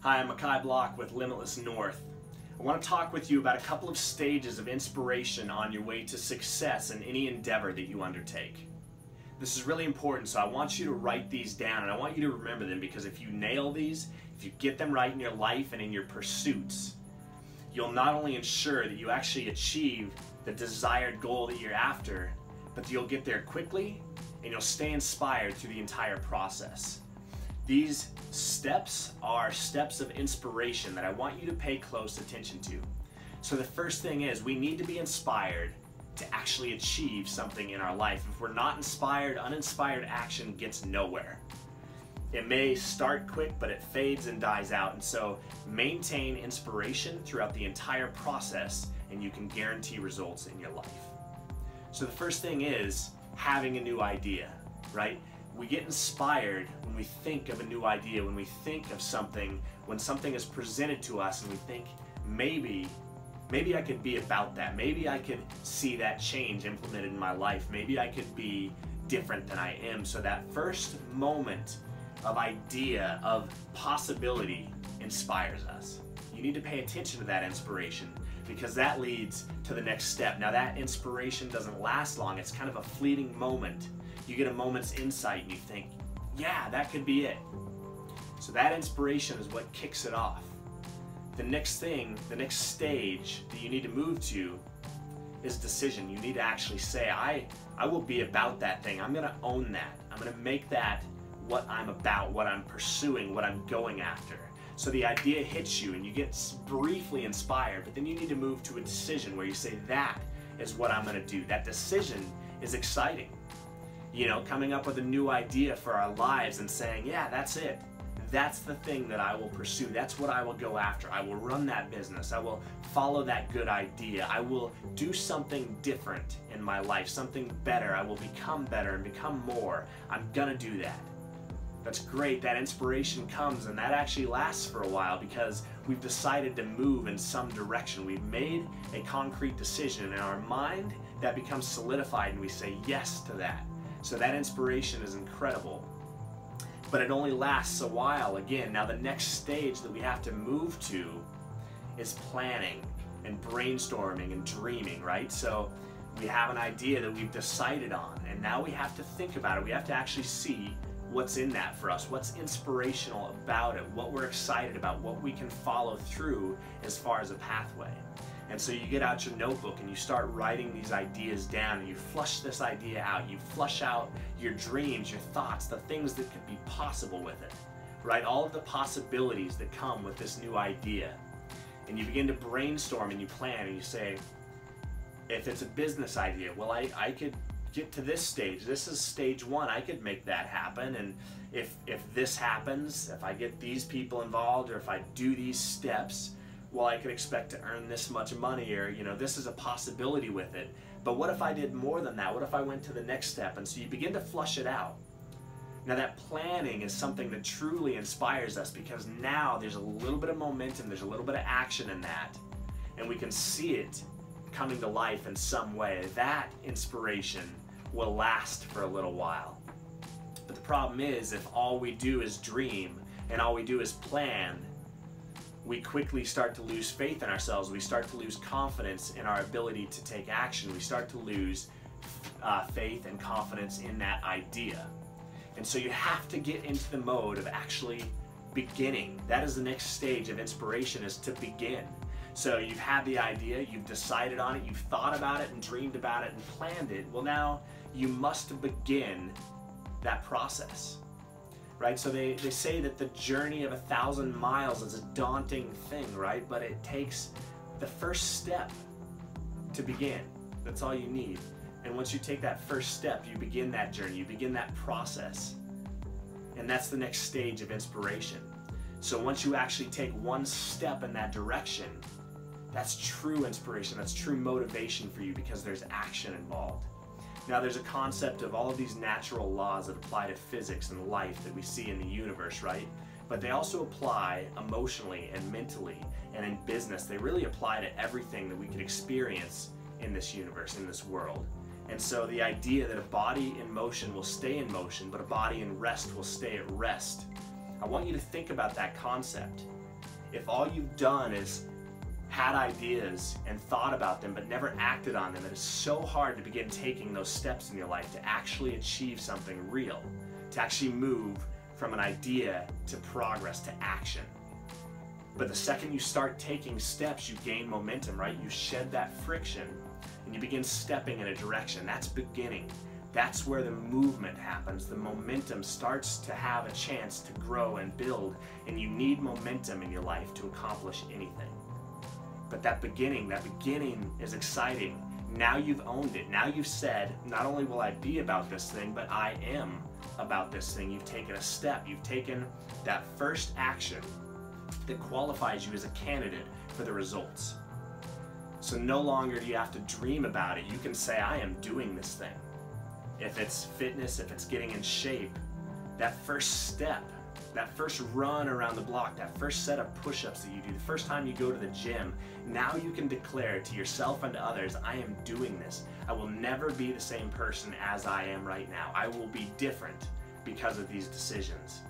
Hi, I'm Makai Block with Limitless North. I want to talk with you about a couple of stages of inspiration on your way to success in any endeavor that you undertake. This is really important, so I want you to write these down and I want you to remember them, because if you nail these, if you get them right in your life and in your pursuits, you'll not only ensure that you actually achieve the desired goal that you're after, but you'll get there quickly and you'll stay inspired through the entire process. These steps are steps of inspiration that I want you to pay close attention to. So the first thing is, we need to be inspired to actually achieve something in our life. If we're not inspired, uninspired action gets nowhere. It may start quick, but it fades and dies out. And so maintain inspiration throughout the entire process and you can guarantee results in your life. So the first thing is having a new idea, right? We get inspired when we think of a new idea, when we think of something, when something is presented to us and we think, maybe I could be about that. Maybe I could see that change implemented in my life. Maybe I could be different than I am. So that first moment of idea, of possibility, inspires us. You need to pay attention to that inspiration, because that leads to the next step. Now that inspiration doesn't last long. It's kind of a fleeting moment. You get a moment's insight and you think, yeah, that could be it. So that inspiration is what kicks it off. The next thing, the next stage that you need to move to is decision. You need to actually say, I will be about that thing. I'm gonna own that. I'm gonna make that what I'm about, what I'm pursuing, what I'm going after. So the idea hits you and you get briefly inspired, but then you need to move to a decision where you say, that is what I'm gonna do. That decision is exciting. You know, coming up with a new idea for our lives and saying, yeah, that's it. That's the thing that I will pursue. That's what I will go after. I will run that business. I will follow that good idea. I will do something different in my life, something better. I will become better and become more. I'm gonna do that. That's great. That inspiration comes and that actually lasts for a while because we've decided to move in some direction. We've made a concrete decision in our mind that becomes solidified and we say yes to that. So that inspiration is incredible, but it only lasts a while. Again, now the next stage that we have to move to is planning and brainstorming and dreaming, right? So we have an idea that we've decided on and now we have to think about it. We have to actually see what's in that for us, what's inspirational about it, what we're excited about, what we can follow through as far as a pathway. And so you get out your notebook and you start writing these ideas down and you flush this idea out. You flush out your dreams, your thoughts, the things that could be possible with it, right? All of the possibilities that come with this new idea. And you begin to brainstorm and you plan and you say, if it's a business idea, well, I could get to this stage. This is stage one. I could make that happen. And if this happens, if I get these people involved or if I do these steps, well, I could expect to earn this much money, or, you know, this is a possibility with it. But what if I did more than that? What if I went to the next step? And so you begin to flush it out. Now that planning is something that truly inspires us, because now there's a little bit of momentum, there's a little bit of action in that, and we can see it coming to life in some way. That inspiration will last for a little while. But the problem is, if all we do is dream and all we do is plan, we quickly start to lose faith in ourselves. We start to lose confidence in our ability to take action. We start to lose faith and confidence in that idea. And so you have to get into the mode of actually beginning. That is the next stage of inspiration, is to begin. So you've had the idea, you've decided on it, you've thought about it and dreamed about it and planned it. Well, now you must begin that process. Right? So they say that the journey of 1,000 miles is a daunting thing, right? But it takes the first step to begin. That's all you need. And once you take that first step, you begin that journey, you begin that process. And that's the next stage of inspiration. So once you actually take one step in that direction, that's true inspiration, that's true motivation for you, because there's action involved. Now there's a concept of all of these natural laws that apply to physics and life that we see in the universe, right? But they also apply emotionally and mentally, and in business. They really apply to everything that we can experience in this universe, in this world. And so the idea that a body in motion will stay in motion, but a body in rest will stay at rest. I want you to think about that concept. If all you've done is had ideas and thought about them but never acted on them, it is so hard to begin taking those steps in your life to actually achieve something real, to actually move from an idea to progress to action. But the second you start taking steps, you gain momentum, right? You shed that friction and you begin stepping in a direction. That's beginning. That's where the movement happens. The momentum starts to have a chance to grow and build, and you need momentum in your life to accomplish anything. But that beginning is exciting. Now you've owned it. Now you've said, not only will I be about this thing, but I am about this thing. You've taken a step. You've taken that first action that qualifies you as a candidate for the results. So no longer do you have to dream about it. You can say, I am doing this thing. If it's fitness, if it's getting in shape, that first step, that first run around the block, that first set of push-ups that you do, the first time you go to the gym, now you can declare to yourself and to others, I am doing this. I will never be the same person as I am right now. I will be different because of these decisions.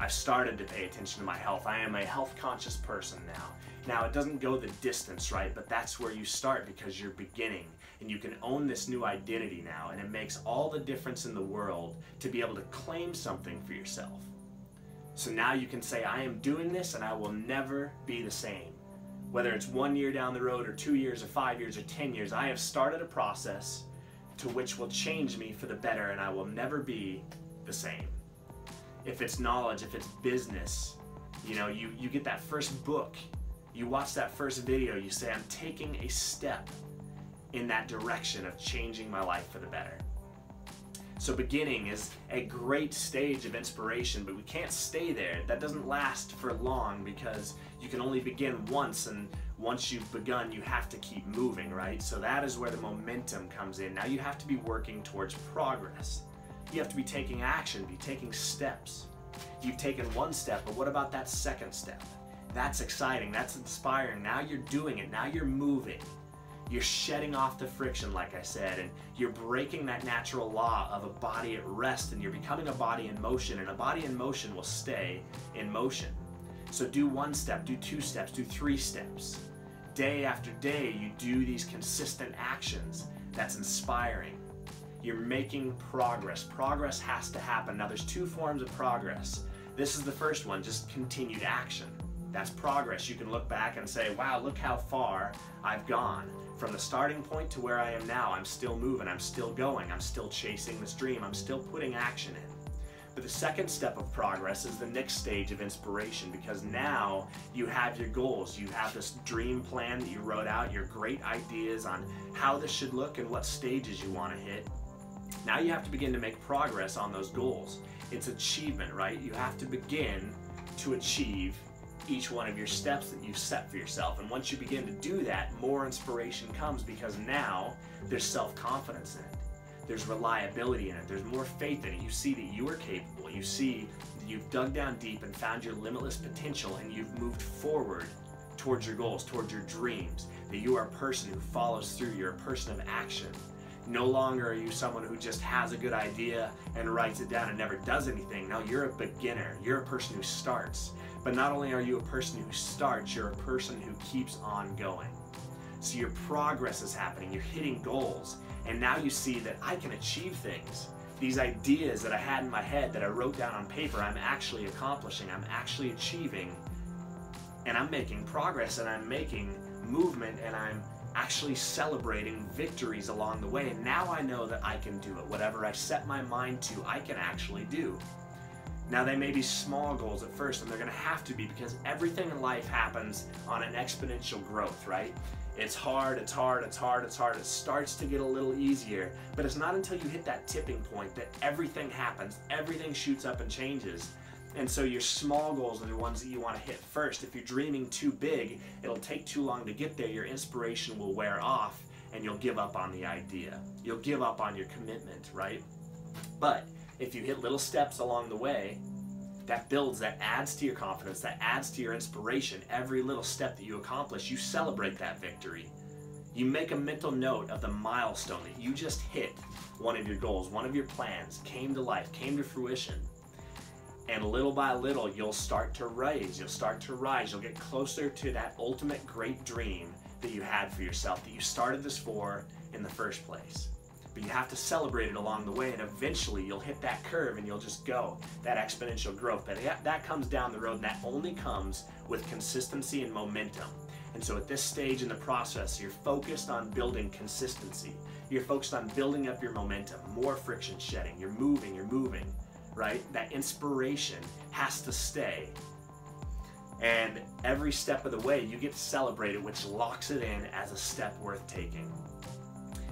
I've started to pay attention to my health. I am a health-conscious person now. Now, it doesn't go the distance, right? But that's where you start because you're beginning. And you can own this new identity now. And it makes all the difference in the world to be able to claim something for yourself. So now you can say, I am doing this and I will never be the same. Whether it's 1 year down the road or 2 years or 5 years or 10 years, I have started a process to which will change me for the better and I will never be the same. If it's knowledge, if it's business, you get that first book, you watch that first video, you say, I'm taking a step in that direction of changing my life for the better. So beginning is a great stage of inspiration, but we can't stay there. That doesn't last for long because you can only begin once, and once you've begun, you have to keep moving, right? So that is where the momentum comes in. Now you have to be working towards progress. You have to be taking action, be taking steps. You've taken one step, but what about that second step? That's exciting, that's inspiring. Now you're doing it, now you're moving. You're shedding off the friction, like I said, and you're breaking that natural law of a body at rest, and you're becoming a body in motion, and a body in motion will stay in motion. So do one step, do 2 steps, do 3 steps. Day after day, you do these consistent actions. That's inspiring. You're making progress. Progress has to happen. Now there's 2 forms of progress. This is the first one, just continued action. That's progress. You can look back and say, wow, look how far I've gone. From the starting point to where I am now, I'm still moving, I'm still going, I'm still chasing this dream, I'm still putting action in. But the second step of progress is the next stage of inspiration, because now you have your goals, you have this dream plan that you wrote out, your great ideas on how this should look and what stages you want to hit. Now you have to begin to make progress on those goals. It's achievement, right? You have to begin to achieve each one of your steps that you've set for yourself. And once you begin to do that, more inspiration comes, because now there's self-confidence in it. There's reliability in it. There's more faith in it. You see that you are capable. You see that you've dug down deep and found your limitless potential, and you've moved forward towards your goals, towards your dreams. That you are a person who follows through. You're a person of action. No longer are you someone who just has a good idea and writes it down and never does anything. No, you're a beginner. You're a person who starts. But not only are you a person who starts, you're a person who keeps on going. So your progress is happening. You're hitting goals. And now you see that I can achieve things. These ideas that I had in my head that I wrote down on paper, I'm actually accomplishing. I'm actually achieving. And I'm making progress, and I'm making movement, and I'm actually celebrating victories along the way. And now I know that I can do it. Whatever I set my mind to, I can actually do. Now they may be small goals at first, and they're going to have to be, because everything in life happens on an exponential growth, right? It's hard, it's hard, it's hard, it's hard. It starts to get a little easier, but it's not until you hit that tipping point that everything happens, everything shoots up and changes. And so your small goals are the ones that you want to hit first. If you're dreaming too big, it'll take too long to get there. Your inspiration will wear off, and you'll give up on the idea. You'll give up on your commitment, right? But if you hit little steps along the way, that builds, that adds to your confidence, that adds to your inspiration. Every little step that you accomplish, you celebrate that victory. You make a mental note of the milestone that you just hit. One of your goals, one of your plans came to life, came to fruition. And little by little, you'll start to rise. You'll start to rise. You'll get closer to that ultimate great dream that you had for yourself, that you started this for in the first place. But you have to celebrate it along the way, and eventually you'll hit that curve and you'll just go, that exponential growth. But that comes down the road, and that only comes with consistency and momentum. And so at this stage in the process, you're focused on building consistency. You're focused on building up your momentum, more friction shedding. You're moving, right? That inspiration has to stay. And every step of the way, you get to celebrate it, which locks it in as a step worth taking.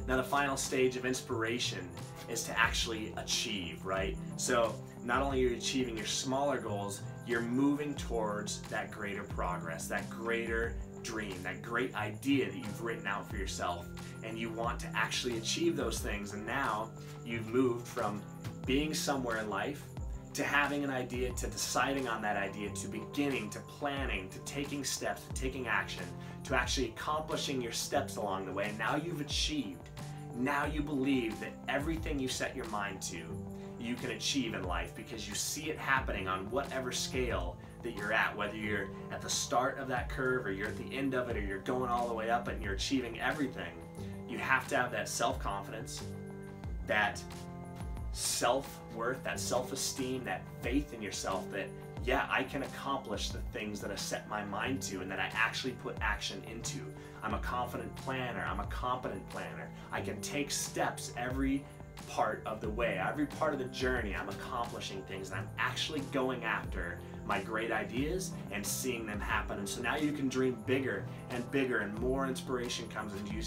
Now, the final stage of inspiration is to actually achieve, right? So not only are you achieving your smaller goals, you're moving towards that greater progress, that greater dream, that great idea that you've written out for yourself. And you want to actually achieve those things. And now you've moved from being somewhere in life to having an idea, to deciding on that idea, to beginning, to planning, to taking steps, to taking action, to actually accomplishing your steps along the way. And now you've achieved. Now you believe that everything you set your mind to, you can achieve in life, because you see it happening on whatever scale that you're at, whether you're at the start of that curve or you're at the end of it, or you're going all the way up and you're achieving everything. You have to have that self-confidence, that self-worth, that self-esteem, that faith in yourself that, yeah, I can accomplish the things that I set my mind to and that I actually put action into. I'm a confident planner. I'm a competent planner. I can take steps every part of the way, every part of the journey. I'm accomplishing things, and I'm actually going after my great ideas and seeing them happen. And so now you can dream bigger and bigger, and more inspiration comes. And do you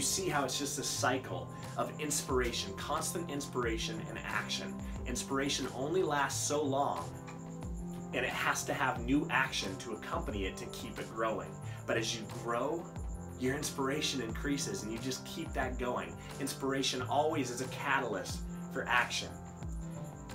see how it's just a cycle of inspiration, constant inspiration and action? Inspiration only lasts so long, and it has to have new action to accompany it to keep it growing. But as you grow, your inspiration increases, and you just keep that going. Inspiration always is a catalyst for action.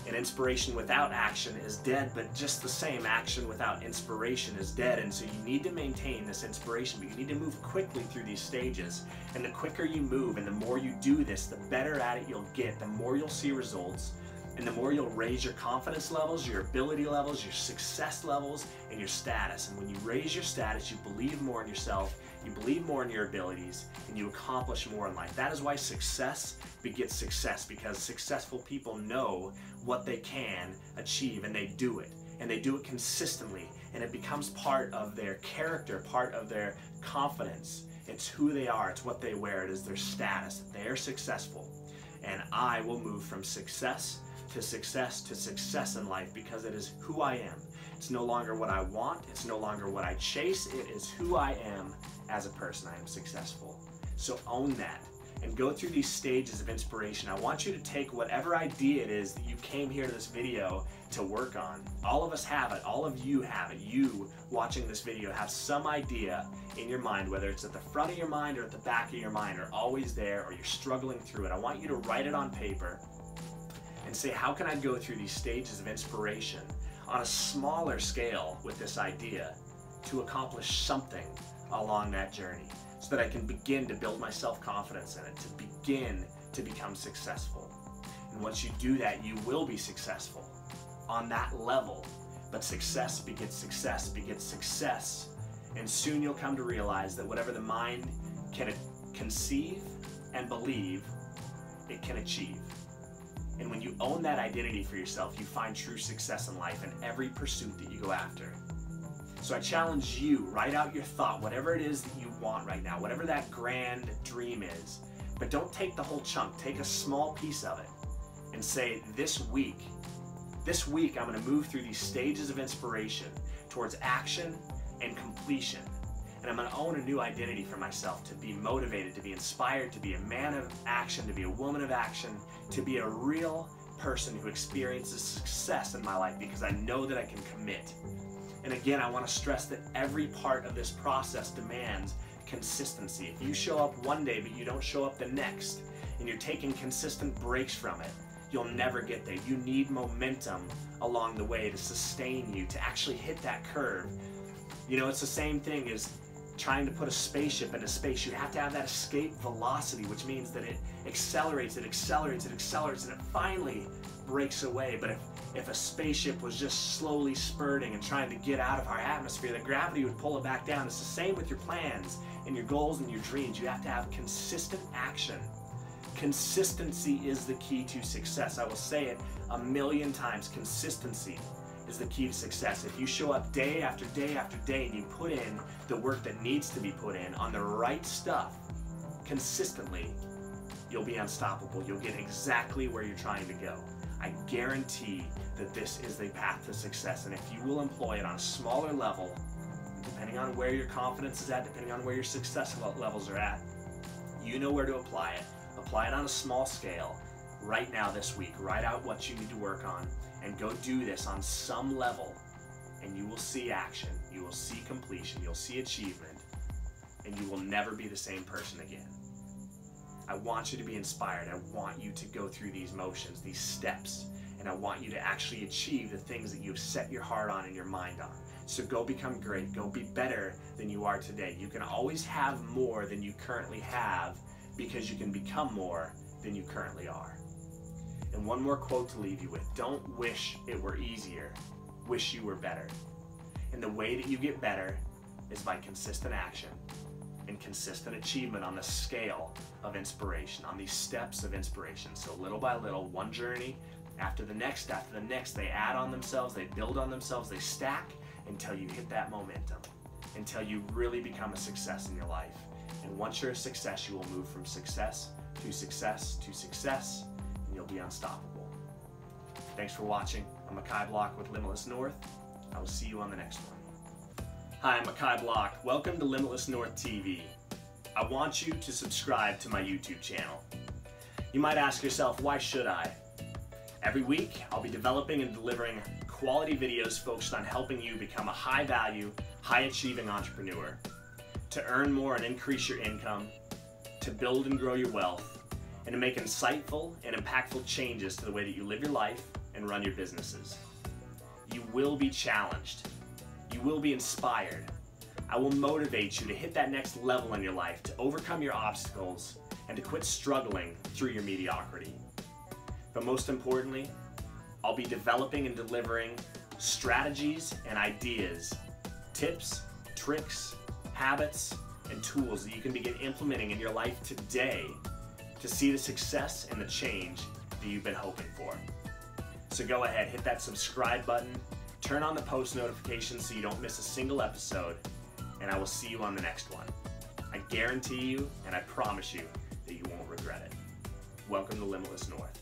And inspiration without action is dead, but just the same, action without inspiration is dead. And so you need to maintain this inspiration, but you need to move quickly through these stages. And the quicker you move and the more you do this, the better at it you'll get, the more you'll see results, and the more you'll raise your confidence levels, your ability levels, your success levels, and your status. And when you raise your status, you believe more in yourself, you believe more in your abilities, and you accomplish more in life. That is why success begets success, because successful people know what they can achieve, and they do it. And they do it consistently, and it becomes part of their character, part of their confidence. It's who they are, it's what they wear, it is their status. They are successful. And I will move from success to success to success in life, because it is who I am. It's no longer what I want, it's no longer what I chase, it is who I am as a person. I am successful. So own that and go through these stages of inspiration. I want you to take whatever idea it is that you came here to this video to work on. All of us have it, all of you have it. You watching this video have some idea in your mind, whether it's at the front of your mind or at the back of your mind, or always there, or you're struggling through it. I want you to write it on paper and say, how can I go through these stages of inspiration on a smaller scale with this idea to accomplish something along that journey, so that I can begin to build my self-confidence in it, to begin to become successful. And once you do that, you will be successful on that level. But success begets success begets success. And soon you'll come to realize that whatever the mind can conceive and believe, it can achieve. And when you own that identity for yourself, you find true success in life in every pursuit that you go after. So I challenge you, write out your thought, whatever it is that you want right now, whatever that grand dream is. But don't take the whole chunk, take a small piece of it and say, this week I'm going to move through these stages of inspiration towards action and completion. And I'm going to own a new identity for myself, to be motivated, to be inspired, to be a man of action, to be a woman of action, to be a real person who experiences success in my life, because I know that I can commit. And again, I want to stress that every part of this process demands consistency. If you show up one day but you don't show up the next, and you're taking consistent breaks from it, you'll never get there. You need momentum along the way to sustain you, to actually hit that curve. You know, it's the same thing as trying to put a spaceship into space, you have to have that escape velocity, which means that it accelerates, and it finally breaks away. But if a spaceship was just slowly spurting and trying to get out of our atmosphere, then gravity would pull it back down. It's the same with your plans and your goals and your dreams. You have to have consistent action. Consistency is the key to success. I will say it a million times. Consistency is the key to success. If you show up day after day after day and you put in the work that needs to be put in on the right stuff consistently, you'll be unstoppable. You'll get exactly where you're trying to go. I guarantee that this is the path to success, and if you will employ it on a smaller level, depending on where your confidence is at, depending on where your success levels are at, you know where to apply it. Apply it on a small scale right now this week. Write out what you need to work on and go do this on some level, and you will see action, you will see completion, you'll see achievement, and you will never be the same person again. I want you to be inspired. I want you to go through these motions, these steps, and I want you to actually achieve the things that you've set your heart on and your mind on. So go become great. Go be better than you are today. You can always have more than you currently have because you can become more than you currently are. And one more quote to leave you with. Don't wish it were easier. Wish you were better. And the way that you get better is by consistent action and consistent achievement on the scale of inspiration, on these steps of inspiration. So little by little, one journey after the next, they add on themselves, they build on themselves, they stack until you hit that momentum, until you really become a success in your life. And once you're a success, you will move from success to success to success, and you'll be unstoppable. Thanks for watching. I'm Makai Block with Limitless North. I will see you on the next one. Hi, I'm Makai Block. Welcome to Limitless North TV. I want you to subscribe to my YouTube channel. You might ask yourself, why should I? Every week, I'll be developing and delivering quality videos focused on helping you become a high-value, high-achieving entrepreneur, to earn more and increase your income, to build and grow your wealth, and to make insightful and impactful changes to the way that you live your life and run your businesses. You will be challenged. You will be inspired. I will motivate you to hit that next level in your life, to overcome your obstacles, and to quit struggling through your mediocrity. But most importantly, I'll be developing and delivering strategies and ideas, tips, tricks, habits, and tools that you can begin implementing in your life today to see the success and the change that you've been hoping for. So go ahead, hit that subscribe button, turn on the post notifications so you don't miss a single episode, and I will see you on the next one. I guarantee you, and I promise you, that you won't regret it. Welcome to Limitless North.